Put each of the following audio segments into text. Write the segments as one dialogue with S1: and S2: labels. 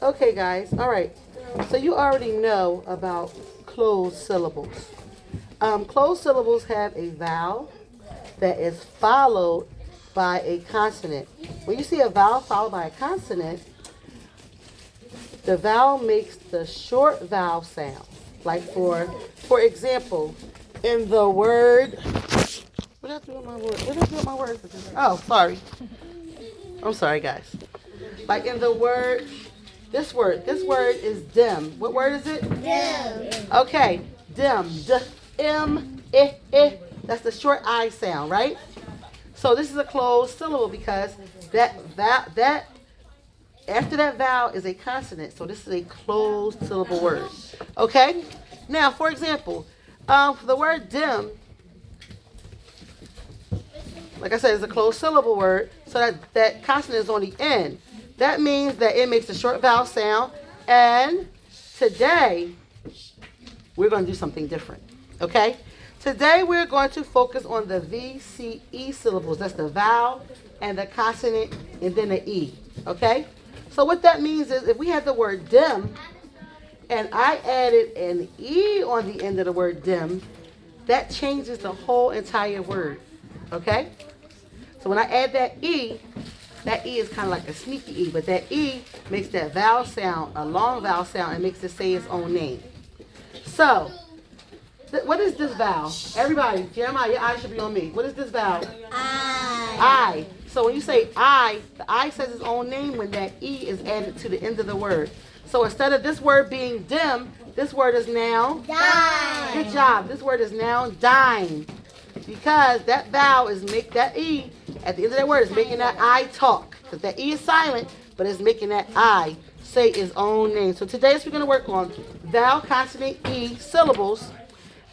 S1: Okay, guys. All right. So you already know about closed syllables. Closed syllables have a vowel that is followed by a consonant. When you see a vowel followed by a consonant, the vowel makes the short vowel sound. Like for example, in the word, what did I do with my word? What did I do with my words? Oh, sorry. I'm sorry, guys. Like in the word, this word is dim. What word is it?
S2: Dim.
S1: Okay, dim. D-M-I. That's the short I sound, right? So this is a closed syllable because that after that vowel is a consonant. So this is a closed syllable word. Okay? Now, for example, for the word dim, like I said, it's a closed syllable word, so that consonant is on the end. That means that it makes a short vowel sound. And today, we're going to do something different. Okay? Today, we're going to focus on the VCE syllables. That's the vowel and the consonant and then the E. Okay? So what that means is if we had the word dim and I added an E on the end of the word dim, that changes the whole entire word. Okay? So when I add that E is kind of like a sneaky E, but that E makes that vowel sound, a long vowel sound, and makes it say its own name. So, what is this vowel? Everybody, Jeremiah, your eye should be on me. What is this vowel? I. So when you say I, the I says its own name when that E is added to the end of the word. So instead of this word being dim, this word is now
S2: Dime.
S1: Good job. This word is now dime. Because that vowel is that E at the end of that word is making that I talk. Because that E is silent, but it's making that I say its own name. So today we're going to work on vowel, consonant, E syllables.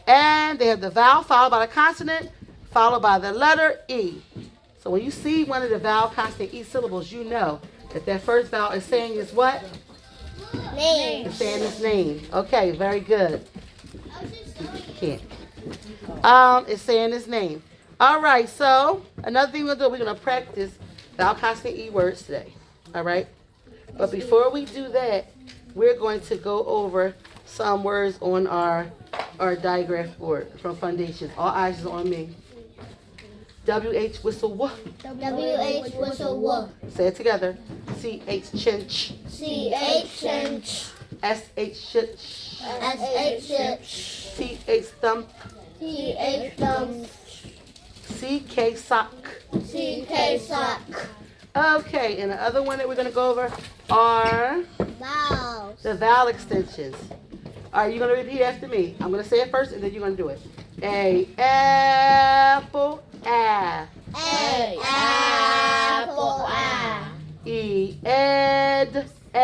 S1: And they have the vowel followed by the consonant, followed by the letter E. So when you see one of the vowel, consonant, E syllables, you know that first vowel is saying is what?
S2: Name.
S1: It's saying its name. Okay, very good. Can't. It's saying its name. All right, so another thing we're going to practice vowel, consonant, E words today. All right? But before we do that, we're going to go over some words on our diagraph board from Foundations. All eyes is on me. W-H whistle wha.
S2: W-H whistle wha.
S1: Say it together. C-H chinch.
S2: C-H cinch.
S1: S-H shit.
S2: S-H cinch.
S1: T-H thump.
S2: T-H thumb.
S1: C-K sock.
S2: C-K sock.
S1: Okay, and the other one that we're going to go over are
S2: Vowels.
S1: the vowel extensions. All right, you're going to repeat after me. I'm going to say it first, and then you're going to do it. A, apple, a.
S2: A, apple, a.
S1: E, ed, e.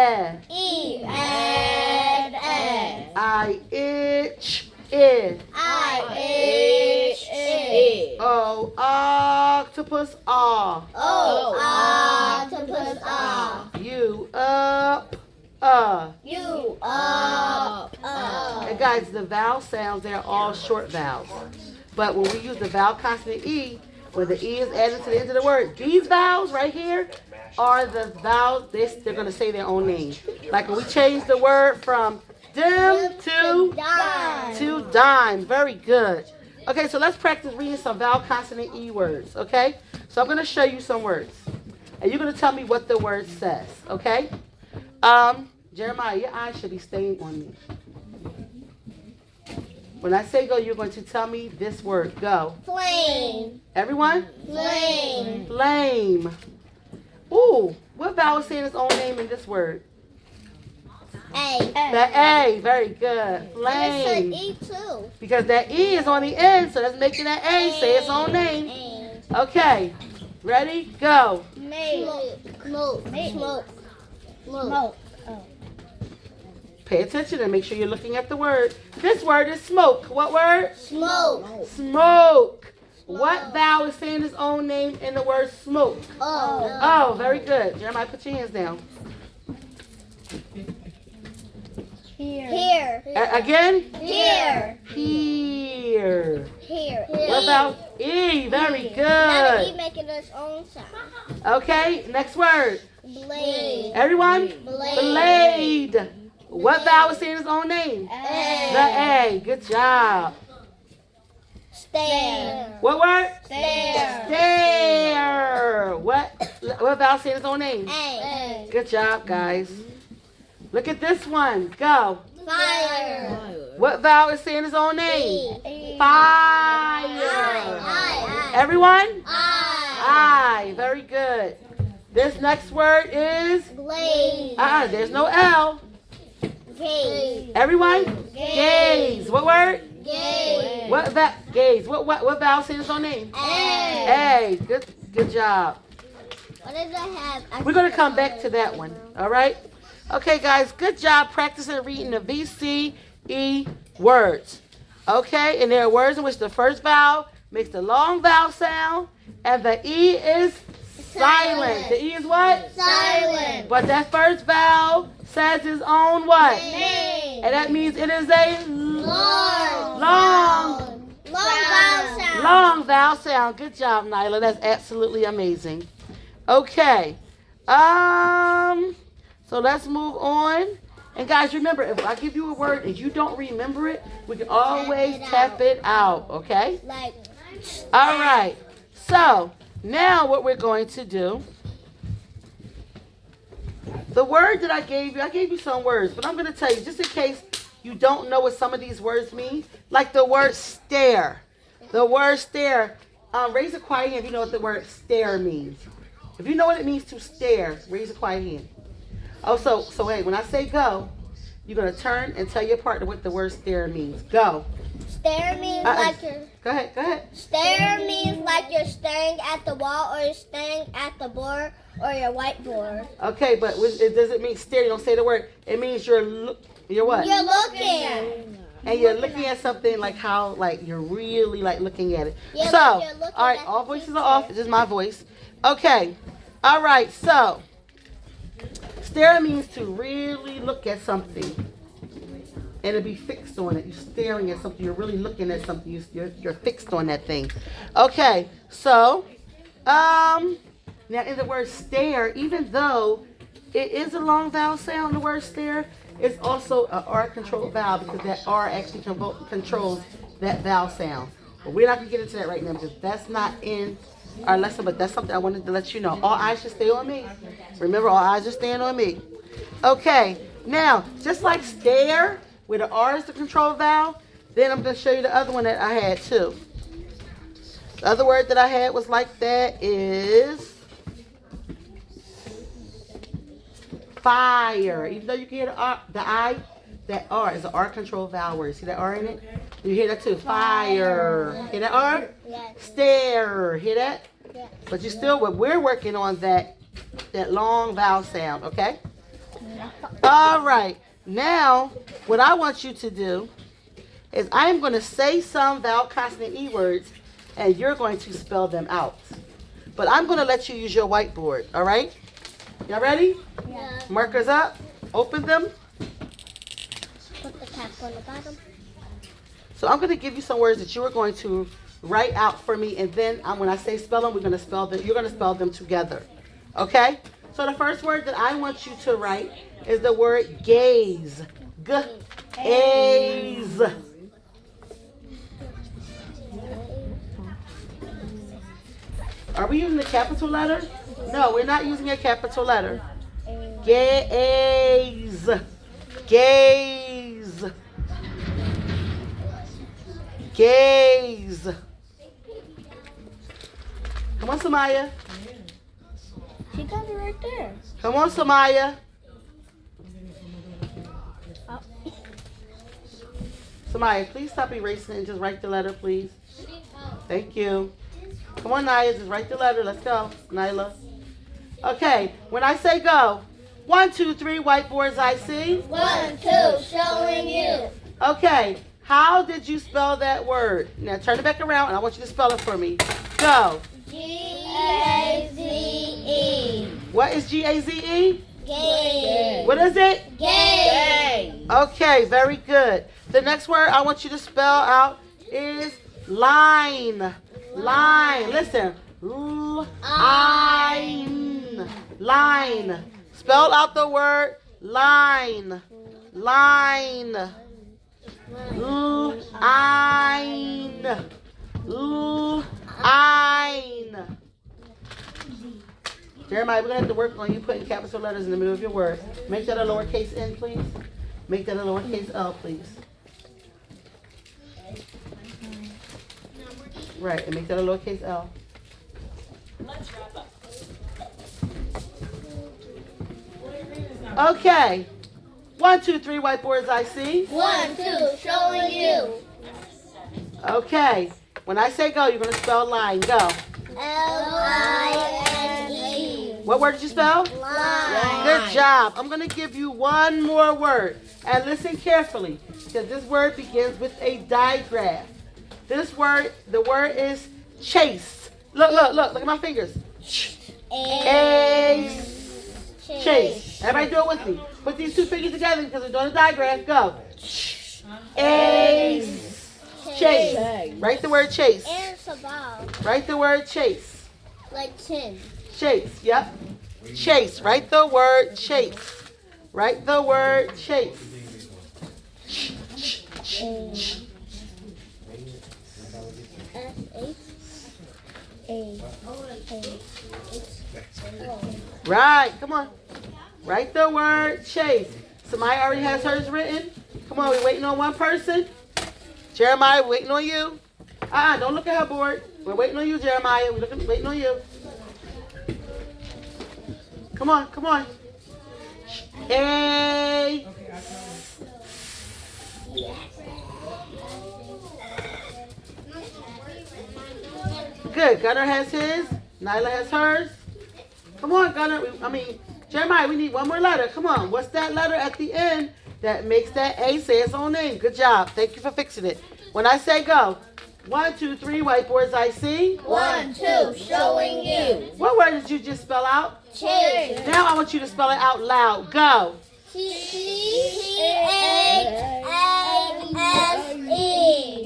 S2: E, ed, ed.
S1: I, itch, I.
S2: I, H, I.
S1: O, octopus, ah.
S2: O, octopus, ah.
S1: U, up,
S2: U, up,
S1: And guys, the vowel sounds, they're all short vowels. But when we use the vowel consonant E, when the E is added to the end of the word, these vowels right here are the vowels, they're going to say their own name. Like when we change the word from dim to dime. Very good. Okay, so let's practice reading some vowel consonant E words, okay? So I'm going to show you some words. And you're going to tell me what the word says, okay? Jeremiah, your eyes should be staying on me. When I say go, you're going to tell me this word. Go.
S2: Flame.
S1: Everyone?
S2: Flame.
S1: Flame. Ooh, what vowel is saying its own name in this word?
S2: A.
S1: The A. Very good.
S2: It's
S1: Flame.
S2: an E too.
S1: Because that E is on the end, so that's making that A say its own name. Okay. Ready? Go.
S2: Smoke. Smoke.
S1: Pay attention and make sure you're looking at the word. This word is smoke. What word?
S2: Smoke.
S1: Smoke. What vowel is saying its own name in the word smoke?
S2: Oh.
S1: Oh, very good. Jeremiah, put your hands down.
S2: Here.
S1: Again?
S2: Here.
S1: Here.
S2: Here.
S1: What vowel? E. Very
S2: Now the E
S1: good.
S2: making its own sound.
S1: Okay, next word.
S2: Blue. Blade.
S1: Everyone?
S2: Blade.
S1: Blade. What vowel is saying its own name? The A. Good job.
S2: Stare.
S1: What word?
S2: Stare.
S1: Stare. What vowel is saying its own name?
S2: A.
S1: Good job, guys. Look at this one. Go.
S2: Fire.
S1: What vowel is saying its own name?
S2: E.
S1: Fire.
S2: I.
S1: Everyone?
S2: I.
S1: I. Very good. This next word is
S2: Glade.
S1: there's no L.
S2: Gaze.
S1: Everyone?
S2: Gaze.
S1: Gaze. What word?
S2: Gaze.
S1: Gaze. What vowel says its own name?
S2: A.
S1: A. Good job.
S2: What does it have?
S1: We're gonna come back to that one. All right? Okay, guys. Good job practicing reading the VCE words. Okay, and there are words in which the first vowel makes the long vowel sound, and the E is silent. The E is what?
S2: Silent.
S1: But that first vowel says its own what?
S2: Name.
S1: And that means it is a
S2: Long.
S1: long
S2: Vowel sound.
S1: long vowel sound. Good job, Nyla. That's absolutely amazing. Okay. So let's move on. And guys, remember, if I give you a word and you don't remember it, we can always tap it out. Okay?
S2: Like.
S1: All right. So now what we're going to do, the word that I gave you some words, but I'm going to tell you, just in case you don't know what some of these words mean, like the word stare. The word stare, raise a quiet hand if you know what the word stare means. If you know what it means to stare, raise a quiet hand. Oh, so hey, when I say go, you're going to turn and tell your partner what the word stare means. Go.
S2: Stare means like you're.
S1: Go ahead.
S2: Stare means like you're staring at the wall or you're staring at the board or your whiteboard.
S1: Okay, but does it mean stare? You don't say the word. It means you're what?
S2: You're looking.
S1: And you're looking at something like how, like, you're really, like, looking at it.
S2: Yeah,
S1: So,
S2: like you're looking
S1: all right,
S2: at
S1: all
S2: the
S1: voices are off.
S2: picture.
S1: This is my voice. Okay. All right, so, stare means to really look at something and to be fixed on it. You're staring at something. You're really looking at something. You're fixed on that thing. Okay, so, now in the word stare, even though it is a long vowel sound, the word stare, it's also an R-controlled vowel because that R actually controls that vowel sound. But we're not going to get into that right now because that's not in our lesson, but that's something I wanted to let you know. All eyes should stay on me. Remember, all eyes are staying on me. Okay, now, just like stare, where the R is the control vowel, then I'm going to show you the other one that I had too. The other word that I had was like that is fire. Even though you can hear the I, that R is an R control vowel word. See that R in it? You hear that too? Fire. Hear that R?
S2: Yes.
S1: Stare. Hear that?
S2: Yes.
S1: But you still, we're working on that long vowel sound, okay? All right. Now, what I want you to do is I'm going to say some vowel, consonant, E words, and you're going to spell them out. But I'm going to let you use your whiteboard, all right? Y'all ready?
S2: Yeah.
S1: Markers up. Open them.
S2: Put the cap on the bottom.
S1: So I'm going to give you some words that you are going to write out for me, and then when I say spell them, we're going to spell them. You're going to spell them together. Okay? So the first word that I want you to write is the word gaze. Gaze. Are we using a capital letter? No, we're not using a capital letter. Gaze. Gaze. Gaze. Come on, Samaya.
S2: She got it right there.
S1: Come on, Samaya. Samaya, please stop erasing and just write the letter, please. Thank you. Come on, Naya, just write the letter. Let's go, Nyla. Okay, when I say go, 1, 2, 3, whiteboards I see.
S2: 1, 2, showing you.
S1: Okay, how did you spell that word? Now turn it back around and I want you to spell it for me. Go.
S2: G-A-Z-E.
S1: What is G-A-Z-E?
S2: Gaze.
S1: What is it?
S2: Gaze.
S1: Okay, very good. The next word I want you to spell out is line. Line. Listen. Line. Line. Spell out the word line. Line. Line. Line. Jeremiah, we're going to have to work on you putting capital letters in the middle of your word. Make that a lowercase n, please. Make that a lowercase l, please. Right, and make that a lowercase l. Let's wrap up. Okay. 1, 2, 3 whiteboards I see.
S2: 1, 2, showing you.
S1: Okay. When I say go, you're going to spell line. Go.
S2: Line.
S1: What word did you spell?
S2: Line.
S1: Good job. I'm going to give you one more word. And listen carefully, because this word begins with a digraph. This word, the word is chase. Look at my fingers. Chase. Everybody do it with me. Put these two fingers together because we're doing a digraph. Go. Chase. Write the word chase.
S2: And it's about
S1: Write the word chase.
S2: like 10.
S1: Chase. Yep. Chase. Write the word chase. Write the word chase. Right. Come on. Write the word chase. Somebody already has hers written. Come on. We're waiting on one person. Jeremiah, we're waiting on you. Don't look at her board. We're waiting on you, Jeremiah. We're waiting on you. Come on. Come on. A. Good. Gunnar has his. Nyla has hers. Come on, Gunnar. Jeremiah, we need one more letter. Come on. What's that letter at the end that makes that A say its own name? Good job. Thank you for fixing it. When I say go, 1, 2, 3 whiteboards I see.
S2: 1, 2, showing you.
S1: What word did you just spell out?
S2: Chase.
S1: Now I want you to spell it out loud. Go.
S2: C-H-A-S-E.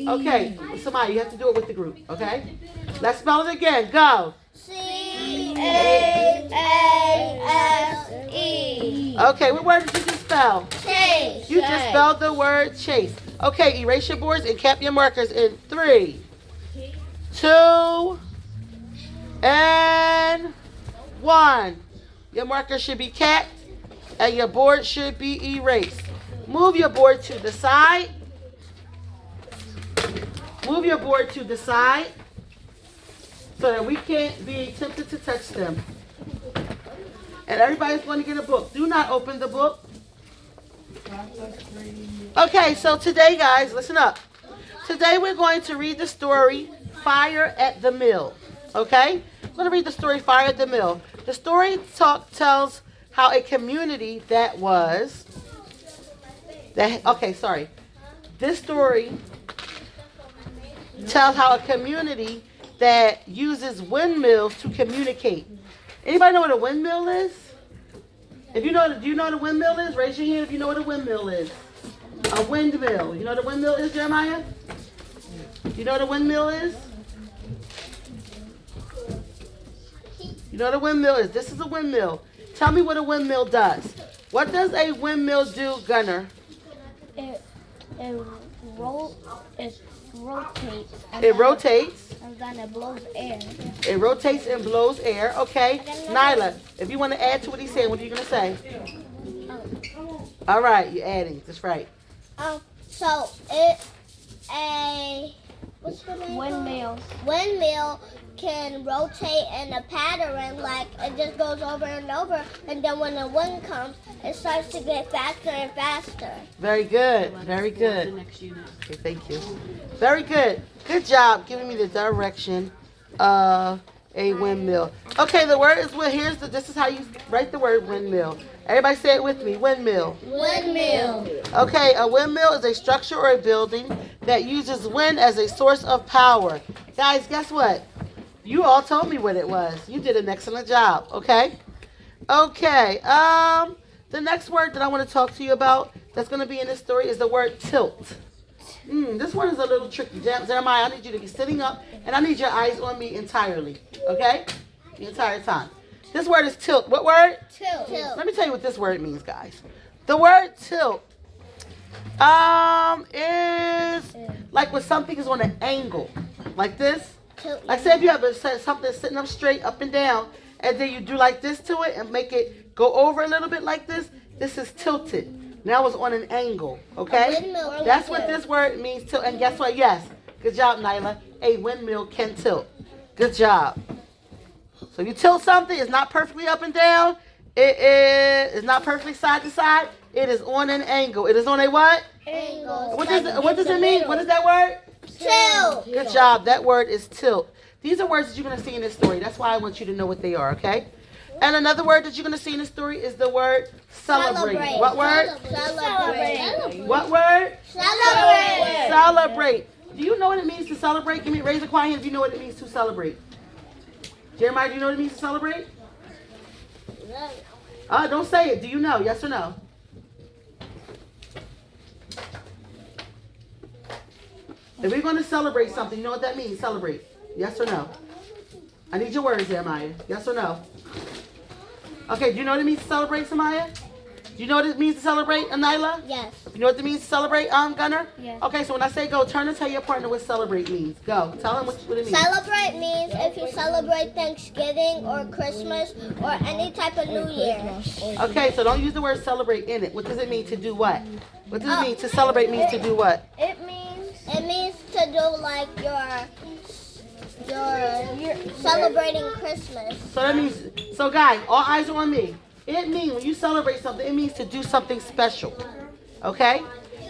S1: Okay. Somebody, you have to do it with the group. Okay? Let's spell it again. Go.
S2: C-H-A-S-E.
S1: Okay. What word did you just spell?
S2: Chase.
S1: You just spelled the word chase. Okay, erase your boards and cap your markers in 3, 2, and 1. Your marker should be capped and your board should be erased. Move your board to the side. Move your board to the side so that we can't be tempted to touch them. And everybody's going to get a book. Do not open the book. Okay, so today, guys, listen up. Today we're going to read the story Fire at the Mill. Okay? I'm going to read the story Fire at the Mill. The story tells how a community This story tells how a community that uses windmills to communicate. Anybody know what a windmill is? Do you know what a windmill is? Raise your hand if you know what a windmill is. A windmill. You know what a windmill is, Jeremiah? You know what a windmill is? You know what a windmill is? This is a windmill. Tell me what a windmill does. What does a windmill do, Gunnar?
S2: It rotates.
S1: It rotates.
S2: And then it blows air.
S1: It rotates and blows air. Okay. Nyla, if you want to add to what he's saying, what are you going to say? All right, you're adding. That's right.
S2: So it's what's the name? Windmill can rotate in a pattern, like it just goes over and over, and then when the wind comes, it starts to get faster and faster.
S1: Very good. Very good. Okay, thank you. Very good. Good job giving me the direction of a windmill. Okay, the word is this is how you write the word windmill. Everybody say it with me. Windmill.
S2: Windmill.
S1: Okay, a windmill is a structure or a building that uses wind as a source of power. Guys, guess what? You all told me what it was. You did an excellent job, okay? Okay, the next word that I want to talk to you about that's going to be in this story is the word tilt. This one is a little tricky. Jeremiah, I need you to be sitting up, and I need your eyes on me entirely, okay? The entire time. This word is tilt. What word?
S2: Tilt.
S1: Let me tell you what this word means, guys. The word tilt is like when something is on an angle, like this.
S2: Tilt.
S1: Like say if you have something sitting up straight, up and down, and then you do like this to it and make it go over a little bit like this. This is tilted. Now it's on an angle, okay? That's what this word means, tilt. And guess what? Yes. Good job, Nyla. A windmill can tilt. Good job. So you tilt something, it's not perfectly up and down. It's not perfectly side to side. It is on an angle. It is on a what?
S2: Angle.
S1: What does it mean? What is that word?
S2: Tilt.
S1: Good job. That word is tilt. These are words that you're going to see in this story. That's why I want you to know what they are, okay? And another word that you're going to see in this story is the word celebrate. What word?
S2: Celebrate.
S1: What word?
S2: Celebrate.
S1: Celebrate. Do you know what it means to celebrate? Give me raise a quiet hand if you know what it means to celebrate. Jeremiah, do you know what it means to celebrate? Don't say it. Do you know? Yes or no? If we're going to celebrate something, you know what that means? Celebrate. Yes or no? I need your words, Jeremiah. Yes or no? Okay, do you know what it means to celebrate, Samaya? Do you know what it means to celebrate, Anila?
S2: Yes.
S1: You know what it means to celebrate, Gunner?
S2: Yes.
S1: Okay, so when I say go, turn and tell your partner what celebrate means. Go. Tell him what it means.
S2: Celebrate means if you celebrate Thanksgiving or Christmas or any type of New Year.
S1: Okay, so don't use the word celebrate in it. What does it mean to do what? What does it mean to celebrate means to do what?
S2: It means to do like you're celebrating Christmas.
S1: So that means, so guys, all eyes are on me. It means when you celebrate something, it means to do something special. Okay?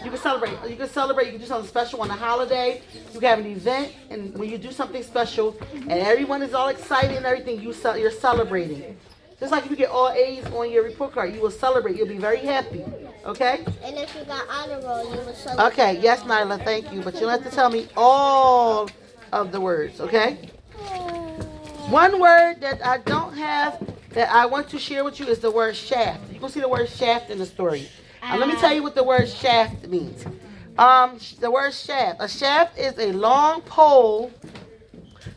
S1: You can celebrate. You can celebrate. You can do something special on a holiday. You can have an event, and when you do something special, and everyone is all excited and everything, you're celebrating. Just like if you get all A's on your report card, you will celebrate. You'll be very happy. Okay?
S2: And if you got honor roll, you will celebrate.
S1: Okay. Yes, Nyla. Thank you. But you don't have to tell me all of the words. Okay? One word that I don't have that I want to share with you is the word shaft. You can see the word shaft in the story. Let me tell you what the word shaft means. The word shaft. A shaft is a long pole,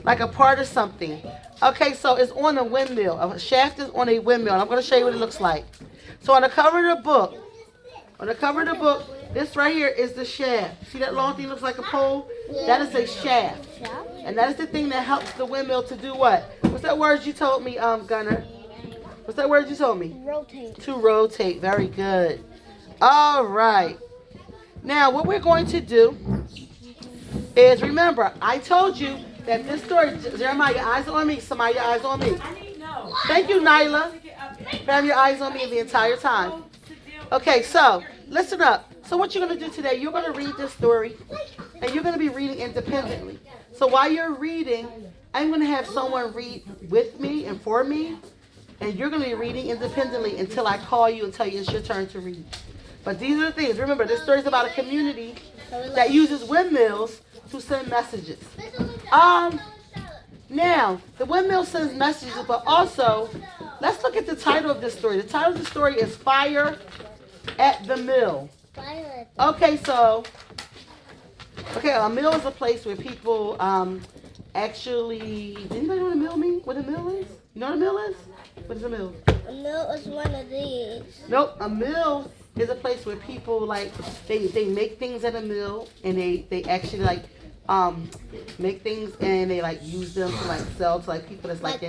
S1: like a part of something. Okay, so it's on a windmill. A shaft is on a windmill. And I'm going to show you what it looks like. So on the cover of the book, this right here is the shaft. See that long thing looks like a pole? That is a shaft. And that is the thing that helps the windmill to do what? What's that word you told me, Gunner? What's that word you told me?
S2: Rotate.
S1: To rotate. Very good. All right. Now, what we're going to do is, remember, I told you that this story, Jeremiah, your eyes on me. Samaya, your eyes on me. Thank you, Nyla. Have your eyes on me the entire time. Okay, so, listen up. So what you're going to do today, you're going to read this story, and you're going to be reading independently. So while you're reading, I'm going to have someone read with me and for me, and you're going to be reading independently until I call you and tell you it's your turn to read. But these are the things. Remember, this story is about a community that uses windmills to send messages. Now, the windmill sends messages, but also, let's look at the title of this story. The title of the story is Fire at the Mill. Okay, so, a mill is a place where people actually, does anybody know what a mill means? What a mill is? You know what a mill is? What is a mill?
S2: A mill is one of these.
S1: Nope, a mill is a place where people like they make things at a mill and they actually make things and they like use them to like sell to like people that's like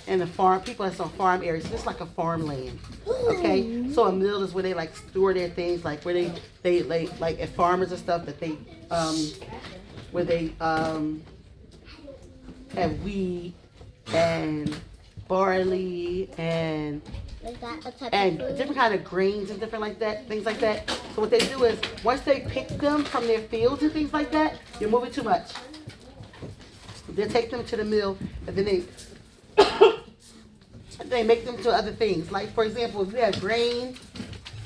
S1: in a farm, people that's on farm areas. So it's like a farmland. Okay, so a mill is where they like store their things, like where they like at farmers and stuff that they where they have wheat and barley and different kind of grains and different like that, things like that. So what they do is once they pick them from their fields and things like that, you're moving too much. They take them to the mill and then they make them to other things. Like for example, if you have grain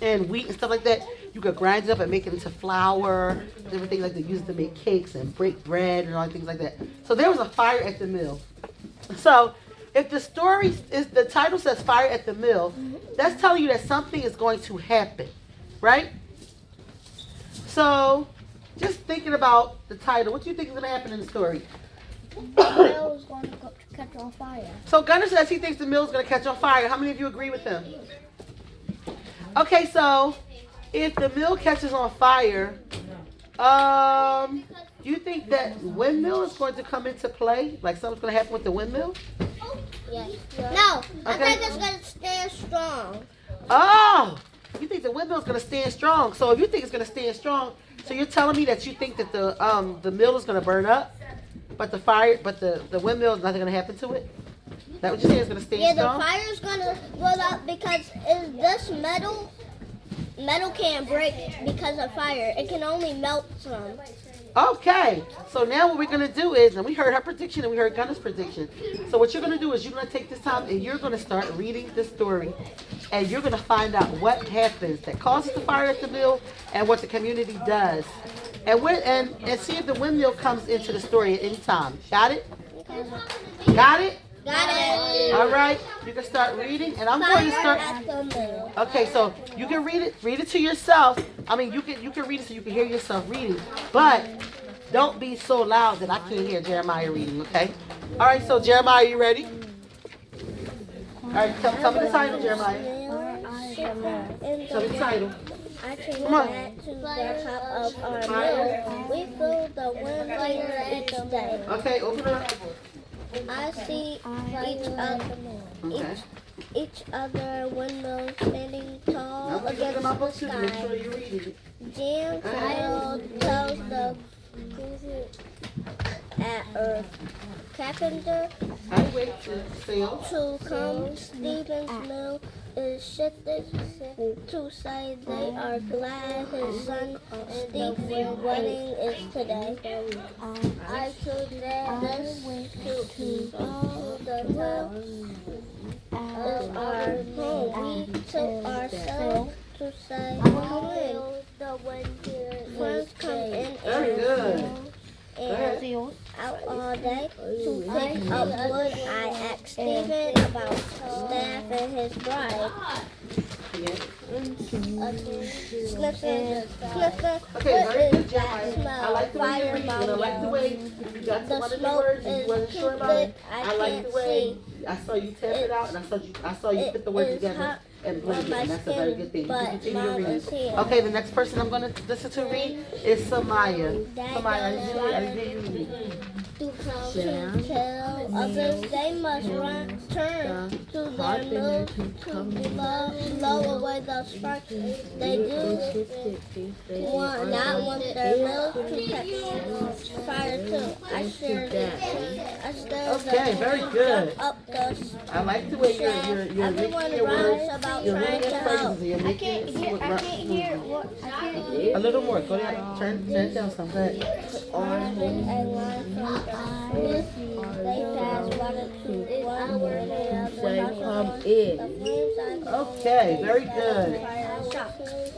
S1: and wheat and stuff like that, you could grind it up and make it into flour, different things like they use to make cakes and break bread and all things like that. So there was a fire at the mill. So if the story is, the title says Fire at the Mill, that's telling you that something is going to happen, right? So just thinking about the title, what do you think is going to happen in the story?
S2: mill is going to catch on fire.
S1: So Gunner says he thinks the mill's going to catch on fire. How many of you agree with him? Okay, so if the mill catches on fire, do you think that windmill is going to come into play? Like something's going to happen with the windmill?
S2: Yes. No, I
S1: Okay.
S2: think it's going to stand strong.
S1: Oh, you think the windmill's going to stand strong. So if you think it's going to stand strong, so you're telling me that you think that the mill is going to burn up, but the windmill is nothing going to happen to it? Is that what you're saying? It's going to stand
S2: Yeah,
S1: strong?
S2: the fire's going to blow up because is this metal can't break because of fire. It can only melt some.
S1: Okay, so now what we're going to do is, and we heard her prediction and we heard Gunner's prediction. So what you're going to do is you're going to take this time and you're going to start reading the story. And you're going to find out what happens that causes the fire at the mill and what the community does. And see if the windmill comes into the story at any time. Got it? Got it?
S2: Got it.
S1: All right, you can start reading, and I'm going to start.
S2: At the mill.
S1: Okay, so you can read it to yourself. I mean, you can read it so you can hear yourself reading, but don't be so loud that I can't hear Jeremiah reading. Okay? All right, so Jeremiah, you ready? All right, tell me the title, Jeremiah. Tell me the title.
S2: I came
S1: Come on.
S2: back to the top of our mill. We feel the wind later each day.
S1: Okay, open it up.
S2: I see
S1: Okay.
S2: each other windmill standing tall
S1: Now look at
S2: against
S1: my
S2: the
S1: book too. Make
S2: sky.
S1: sure you read it.
S2: Jim Kyle tells the at Earth carpenter
S1: I wait to fail.
S2: to come. Stephen's mill is shifted to say they are glad his son Stephen's wedding is today. I took this to all the town of our home. We took ourselves to say come in. Friends come in
S1: Very good.
S2: and out all day to pick up wood. I asked Stephen about staff and his bride. Sniffer,
S1: Okay,
S2: what
S1: very
S2: is
S1: good,
S2: that
S1: Jeremiah. I like the way
S2: smell?
S1: you
S2: Fire
S1: read, and I like the way you got some
S2: The
S1: other new
S2: smoke
S1: words and you
S2: is
S1: wasn't sure
S2: too
S1: about it.
S2: thick, I
S1: I like
S2: can't
S1: the way
S2: see.
S1: I saw you tap it out, and I saw you put the words
S2: It is
S1: together
S2: hot
S1: and blend
S2: on
S1: it,
S2: my
S1: and that's a very
S2: skin,
S1: good thing. You
S2: but
S1: can continue to
S2: Mom
S1: read.
S2: is here.
S1: Okay, the next person I'm going to listen to read is Samaya. Samaya, I didn't hear you read.
S2: To come to tell others they must turn to their mills to blow away the sparks. They not want their mills to catch fire too. I shared it. I stirred
S1: Okay, very good.
S2: up the
S1: I like the way you're
S2: Everyone
S1: making your
S2: runs
S1: words.
S2: about
S1: You're
S2: trying
S1: reading
S2: to
S1: your phrases
S2: help.
S1: and you're making it see what a little more. Go down, turn it down some. Go ahead.
S2: On a line from the school, they pass water to one where they come in.
S1: Okay, very good.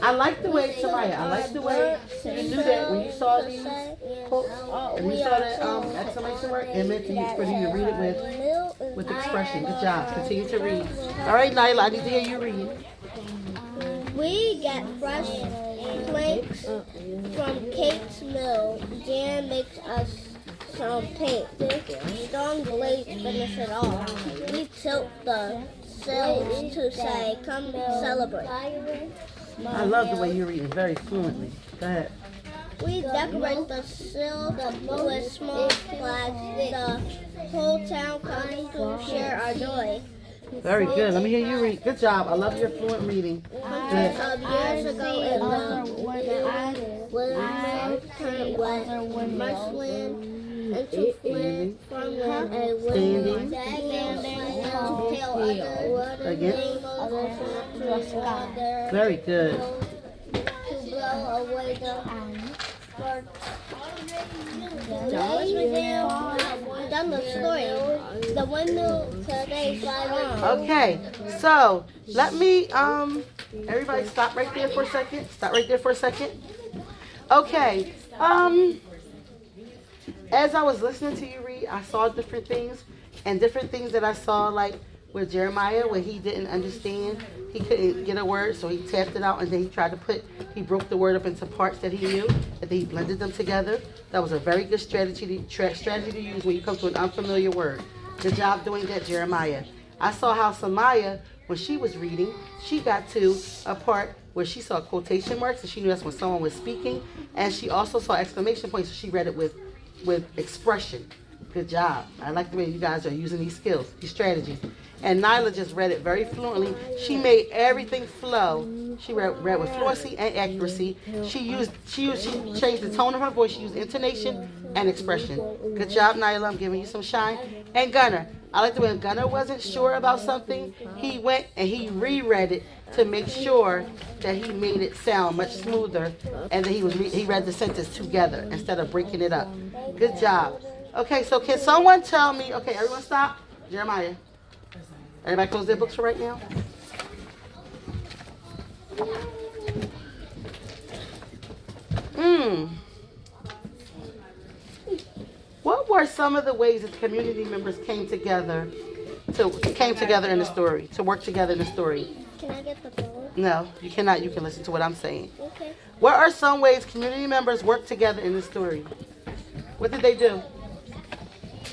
S1: I like the way, Samaya, I like the way you knew that when you saw these quotes and you saw that exclamation mark, it meant for you to read it with expression. Good job. Continue to read. All right, Nyla, I need to hear you read.
S2: We get fresh planks from Kate's mill. Jan makes us some paint. Strong blades finish it all. We tilt the sails to say, come celebrate.
S1: I love the way you're reading very fluently. Go ahead.
S2: We decorate the sill with small flags. The whole town comes to share our joy.
S1: Very good. Let me hear you read. Good job. I love your fluent reading.
S2: Hundreds
S1: Good.
S2: of years ago in the windmill turned wet, much wind into flint from wind, a windmill standing to tell others
S1: Again.
S2: to sky.
S1: Very good.
S2: To blow away the sparks. Done the story. The windmill today fly on.
S1: Okay, so let me everybody stop right there for a second. Stop right there for a second. Okay. As I was listening to you read, I saw different things, and different things that I saw, like with Jeremiah when he didn't understand. He couldn't get a word, so he tapped it out, and then he broke the word up into parts that he knew, and then he blended them together. That was a very good strategy to use when you come to an unfamiliar word. Good job doing that, Jeremiah. I saw how Samaya, when she was reading, she got to a part where she saw quotation marks, and she knew that's when someone was speaking, and she also saw exclamation points, so she read it with expression. Good job. I like the way you guys are using these skills, these strategies. And Nyla just read it very fluently. She made everything flow. She read with fluency and accuracy. She changed the tone of her voice. She used intonation and expression. Good job, Nyla. I'm giving you some shine. And Gunner. I like the way Gunner wasn't sure about something. He went and he reread it to make sure that he made it sound much smoother, and that he read the sentence together instead of breaking it up. Good job. Okay, so can someone tell me? Okay, everyone stop. Jeremiah. Everybody close their books for right now? What were some of the ways that the community members came together in the story, to work together in the story?
S2: Can I get the phone?
S1: No, you cannot. You can listen to what I'm saying.
S2: Okay.
S1: What are some ways community members work together in the story? What did they do?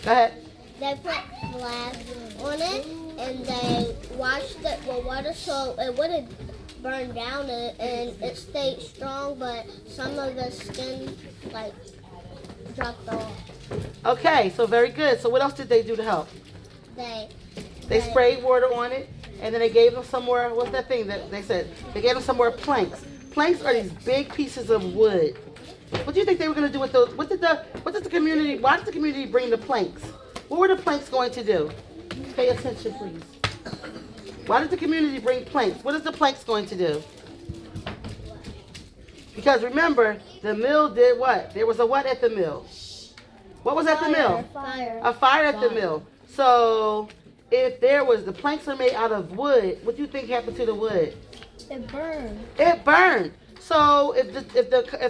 S1: Go ahead.
S2: They put glass on it and they washed it with water so it wouldn't burn down and it stayed strong, but some of the skin dropped off.
S1: Okay, so very good. So what else did they do to help? They sprayed water on it, and then they gave them some more. What's that thing that they said? They gave them some more planks. Planks are these big pieces of wood. What do you think they were going to do with those? Why did the community bring the planks? What were the planks going to do? Pay attention, please. Why did the community bring planks? What is the planks going to do? Because remember, the mill did what? There was a what at the mill? What was at the mill?
S2: Fire.
S1: A fire at the mill. So if the planks are made out of wood, what do you think happened to the wood?
S2: It burned.
S1: It burned. So if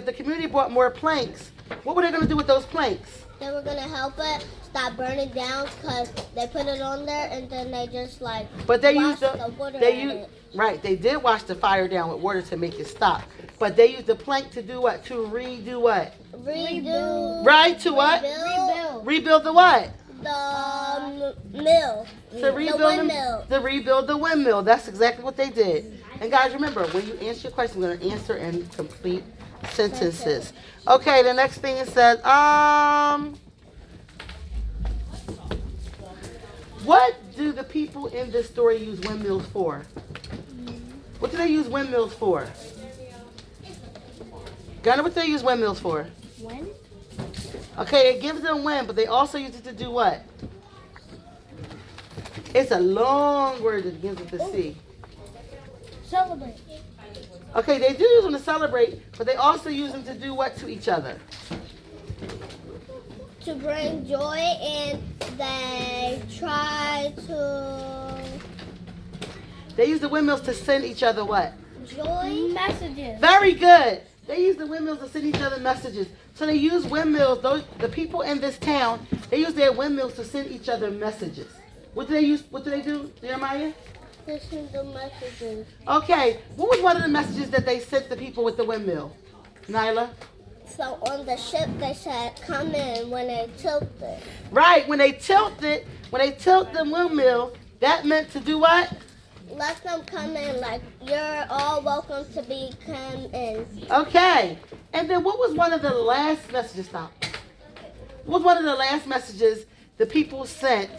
S1: the community brought more planks, what were they going to do with those planks?
S2: They were gonna help it stop burning down because they put it on there and then they just
S1: But they
S2: washed
S1: used
S2: the water
S1: they
S2: in
S1: used
S2: it.
S1: right. They did wash the fire down with water to make it stop. But they used the plank to do what? To redo what?
S2: Redo.
S1: Right, to what? Rebuild the what?
S2: The mill.
S1: To rebuild
S2: the windmill.
S1: To rebuild the windmill. That's exactly what they did. And guys, remember, when you answer your question, we're going to answer in complete sentences. Okay, the next thing it says, what do the people in this story use windmills for? What do they use windmills for? Gunnar, what do they use windmills for?
S2: Wind?
S1: Okay, it gives them wind, but they also use it to do what? It's a long word that begins with the C.
S2: Celebrate.
S1: Okay, they do use them to celebrate, but they also use them to do what to each other?
S2: To bring joy, and they try to...
S1: They use the windmills to send each other what?
S2: Joy? Messages.
S1: Very good. They use the windmills to send each other messages. So they use windmills, the people in this town, they use their windmills to send each other messages. What do they do, Jeremiah?
S2: They send the messages.
S1: Okay, what was one of the messages that they sent the people with the windmill? Nyla?
S2: So on the ship they said, come in when they tilted.
S1: Right, when they tilt the windmill, that meant to do what?
S2: Let them come in, you're all welcome to come in.
S1: Okay, and then what was one of the last messages, What was one of the last messages the people sent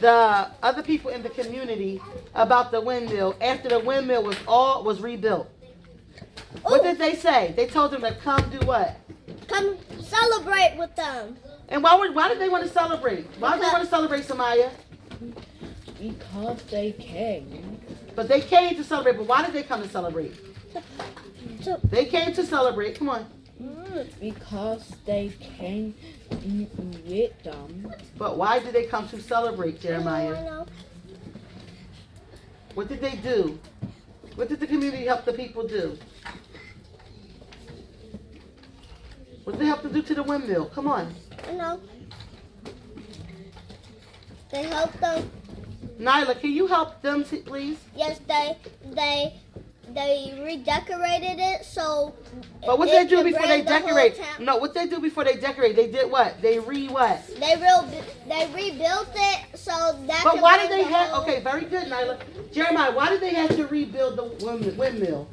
S1: the other people in the community about the windmill after the windmill was rebuilt? What did they say? They told them to come do what?
S2: Come celebrate with them.
S1: And why did they want to celebrate? Why did they want to celebrate, Samaya?
S3: Because they came.
S1: But they came to celebrate. But why did they come to celebrate? They came to celebrate. Come on.
S3: Because they came with them.
S1: But why did they come to celebrate, Jeremiah? What did they do? What did the community help the people do? What did they help to do to the windmill? Come on.
S2: They helped them
S1: Nyla, can you help them, please?
S2: Yes, they redecorated it so.
S1: But what
S2: it
S1: they do
S2: can
S1: before they
S2: bring the whole
S1: decorate?
S2: town-
S1: No, what they do before they decorate? They did what? They what?
S2: They rebuilt it so that.
S1: But
S2: can
S1: why did
S2: bring
S1: they
S2: the
S1: have?
S2: whole-
S1: Okay, very good, Nyla. Jeremiah, why did they have to rebuild the windmill?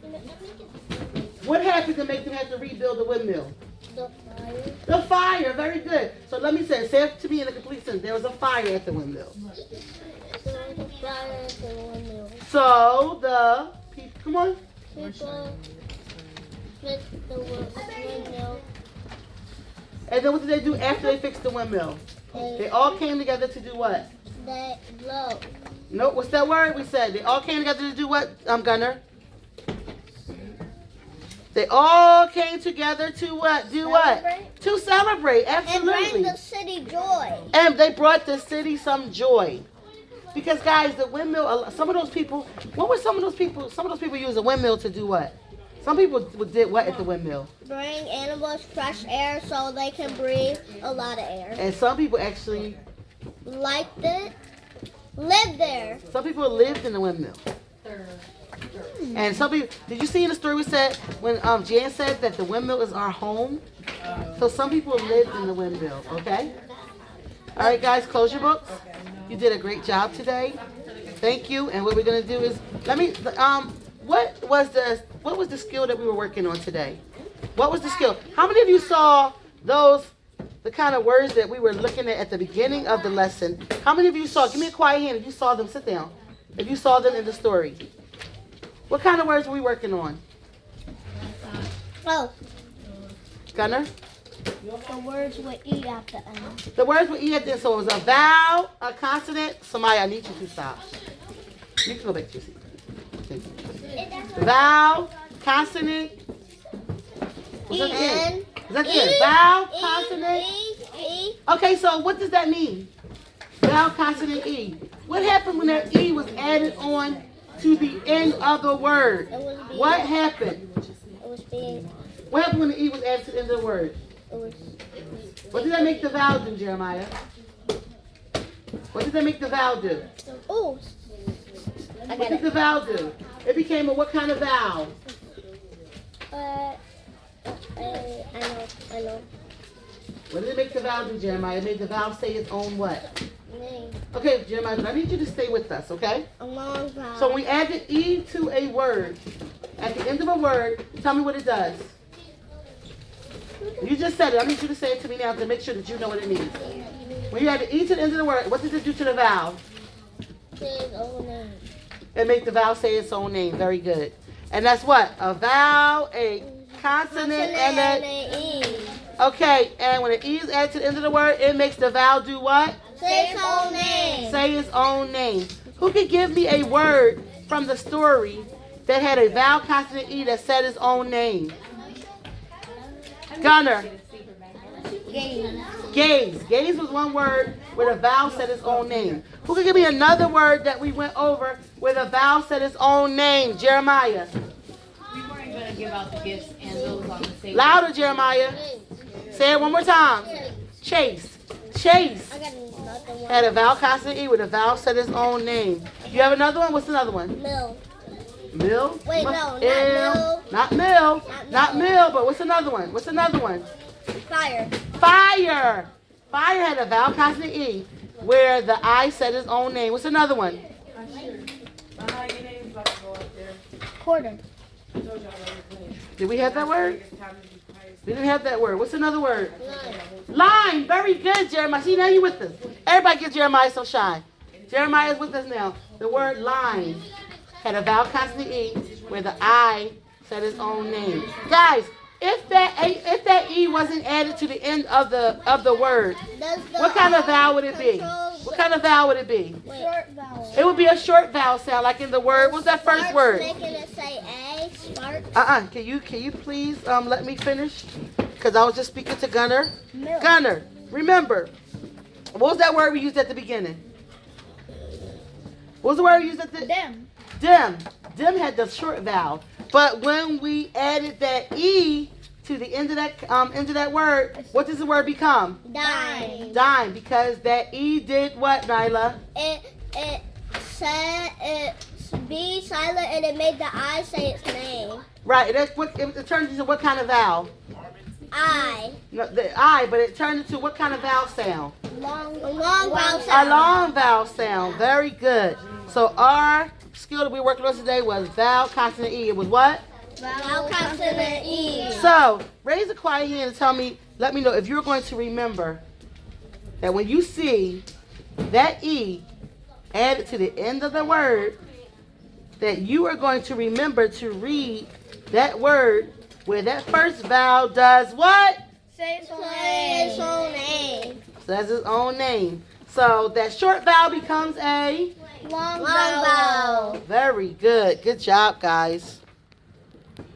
S1: What happened to make them have to rebuild the windmill?
S2: The fire.
S1: The fire. Very good. So let me say it to me in a complete sentence. There was a fire at the windmill.
S2: There was a fire at the windmill.
S1: So the people, come on.
S2: People fixed the windmill.
S1: And then what did they do after they fixed the windmill? They all came together to do what?
S2: They blow.
S1: Nope. What's that word we said? They all came together to do what, Gunner? They all came together to what? Do what?
S2: Celebrate.
S1: To celebrate.
S2: And
S1: Absolutely.
S2: bring the city joy.
S1: And they brought the city some joy. Because guys, the windmill, some of those people, what were some of those people? Some of those people used a windmill to do what? Some people did what at the windmill?
S2: Bring animals fresh air so they can breathe a lot of air.
S1: And some people actually,
S2: Liked it. Lived there.
S1: some people lived in the windmill. And some people, did you see in the story we said, when Jan said that the windmill is our home? So some people lived in the windmill, okay? All right, guys, close your books. You did a great job today. Thank you. And what we're gonna do is, what was the skill that we were working on today? What was the skill? How many of you saw the kind of words that we were looking at the beginning of the lesson? How many of you saw? Give me a quiet hand if you saw them. Sit down. If you saw them in the story. What kind of words were we working on?
S2: Oh,
S1: Gunner?
S2: the words with E at the end.
S1: The words were E at the end, so it was a vowel, a consonant. Samaya, I need you to stop. You can go back to your seat. Thank you. Vowel, consonant. What's that the end? Is that the end? Vowel, consonant.
S2: E.
S1: Okay, so what does that mean? Vowel, consonant, E. What happened when that E was added on to the end of the word? What happened?
S2: It was being.
S1: What happened when the E was added to the end of the word?
S2: It was.
S1: What did that make the vowel do, Jeremiah? What did that make the vowel do?
S2: Oh. I
S1: What
S2: got
S1: did
S2: it.
S1: the vowel do? It became a what kind of vowel?
S2: I know.
S1: What did it make the vowel do, Jeremiah? It made the vowel say its own what?
S2: Name.
S1: Okay, Jeremiah, but I need you to stay with us, okay?
S2: A long vowel.
S1: So when we add the E to a word, at the end of a word, tell me what it does. You just said it. I need you to say it to me now to make sure that you know what it means. When you add the E to the end of the word, what does it do to the vowel?
S2: His own name.
S1: It makes the vowel say its own name. Very good. And that's what? A vowel, a consonant, and a...
S2: E.
S1: Okay, and when an E is added to the end of the word, it makes the vowel do what?
S2: Say his own name.
S1: Say its own name. Who could give me a word from the story that had a vowel, consonant, E that said its own name? Gunner.
S2: Game.
S1: Gaze. Gaze was one word where the vowel said its own name. Who could give me another word that we went over where the vowel said its own name? Jeremiah.
S3: We weren't going to give out the gifts and those on the table.
S1: Louder, Jeremiah. Say it one more time. Chase. Chase
S2: I got another one.
S1: had a vowel, consonant, E where the vowel said its own name. You have another one? What's another one?
S2: Mill.
S1: Mill?
S2: Wait, no, not
S1: Ew.
S2: mill.
S1: Not mill.
S2: Not
S1: Not
S2: mill.
S1: mill, but what's another one? What's another one?
S2: Fire.
S1: Fire. Fire had a vowel, consonant, E where the I said its own name. What's another one?
S2: Quarter.
S1: Did we have that word? We didn't have that word. What's another word?
S2: Line.
S1: Line. Very good, Jeremiah. See, now you with us. Everybody give Jeremiah some shine. Jeremiah is with us now. The word line had a vowel, consonant, E where the I said its own name. Guys, if that E wasn't added to the end of the word, what kind of vowel would it be? What kind of vowel would it be?
S2: Short vowel.
S1: It would be a short vowel sound, like in the word. What's that first word?
S2: Making it say A. Spark.
S1: Can you please let me finish? Because I was just speaking to Gunner.
S2: Milk.
S1: Gunner, remember, what was that word we used at the beginning? What was the word we used at the
S2: Them.
S1: Dim. Dim had the short vowel. But when we added that E to the end of that word, what does the word become?
S2: Dime.
S1: Dime, because that E did what, Nyla?
S2: It said it's be silent and it made the I say its name.
S1: Right. That's what it turns into. What kind of vowel?
S2: I.
S1: No, the I, but it turned into what kind of vowel sound?
S2: Long vowel
S1: A
S2: sound.
S1: long vowel sound. Very good. So our skill that we worked on today was vowel, consonant, E. It was what?
S2: Vowel, consonant, E.
S1: So raise a quiet hand and tell me, let me know if you're going to remember that when you see that E added to the end of the word, that you are going to remember to read that word where that first vowel does what?
S2: Say its own name.
S1: Says its own name. So that short vowel becomes a
S2: Long vowel.
S1: very good. Good job, guys.